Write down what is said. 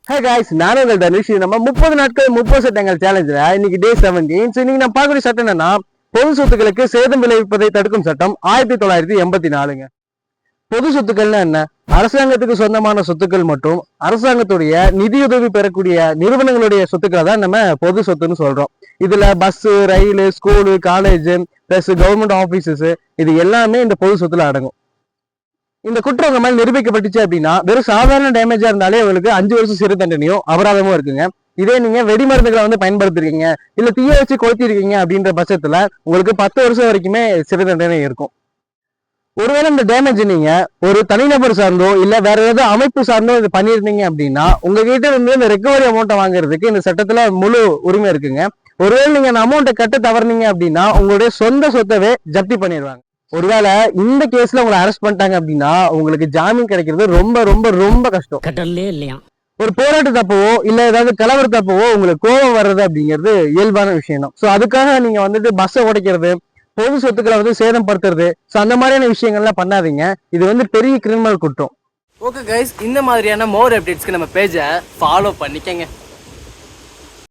Hey guys, நானும் உங்கள் தனுஷ். நம்ம 30 நாட்கள் 30 சட்டங்கள் சேலஞ்சில் இன்னைக்கு டே 17. இன்னைக்கு நான் பார்க்கக்கூடிய சட்டம் என்னன்னா, பொது சொத்துக்களுக்கு சேதம் விளைவிப்பதை தடுக்கும் சட்டம் 1984ங்க. பொது சொத்துக்கள்னா என்ன? அரசாங்கத்துக்கு சொந்தமான சொத்துக்கள் மற்றும் அரசாங்கத்துடைய நிதியுதவி பெறக்கூடிய நிறுவனங்களுடைய சொத்துக்களை தான் நம்ம பொது சொத்துன்னு சொல்றோம். இதுல பஸ், ரயில், school, college plus government offices இது எல்லாமே இந்த பொது சொத்துல அடங்கும். இந்த குற்றம் உங்க மேல நிரூபிக்கப்பட்டுச்சு அப்படின்னா வெறும் சாதாரண டேமேஜா இருந்தாலே உங்களுக்கு 5 வருஷம் சிறை தண்டனையும் அபராதமும் இருக்குங்க. இதே நீங்க வெடிமருந்துகளை பயன்படுத்திருக்கீங்க இல்ல தீய வச்சு கொளுத்திருக்கீங்க அப்படின்ற பட்சத்துல உங்களுக்கு 10 வருஷம் வரைக்குமே சிறை தண்டனை இருக்கும். ஒருவேளை இந்த டேமேஜ் நீங்க ஒரு தனிநபர் சார்ந்தோ இல்ல வேற ஏதாவது அமைப்பு சார்ந்தோ இது பண்ணிருந்தீங்க அப்படின்னா உங்ககிட்ட இருந்து இந்த ரெக்கவரி அமௌண்ட்டை வாங்குறதுக்கு இந்த சட்டத்துல முழு உரிமை இருக்குங்க. ஒருவேளை நீங்க அந்த அமௌண்ட்டை கட்ட தவறுனீங்க அப்படின்னா உங்களுடைய சொந்த சொத்தவே ஜப்தி பண்ணிடுவாங்க. ஒருவேளை இந்த கேஸ்ல உங்களை அரெஸ்ட் பண்ணிட்டாங்க அப்படின்னா உங்களுக்கு ஜாமீன் கிடைக்கிறது ரொம்ப ரொம்ப ரொம்ப கஷ்டம். கட்டலே இல்லையா? ஒரு போராட்ட தப்பவோ இல்ல ஏதாவது கலவர தப்பவோ உங்களுக்கு கோபம் வர்றது அப்படிங்கிறது இயல்பான விஷயம் தான். ஸோ அதுக்காக நீங்க பஸ்ஸை உடைக்கிறது, பொது சொத்துக்களை சேதப்படுத்துறது, ஸோ அந்த மாதிரியான விஷயங்கள்லாம் பண்ணாதீங்க. இது பெரிய கிரிமினல் குற்றம். ஓகே கைஸ், இந்த மாதிரியான மோர் அப்டேட்ஸ்க்கு நம்ம பேஜை ஃபாலோ பண்ணிக்கங்க.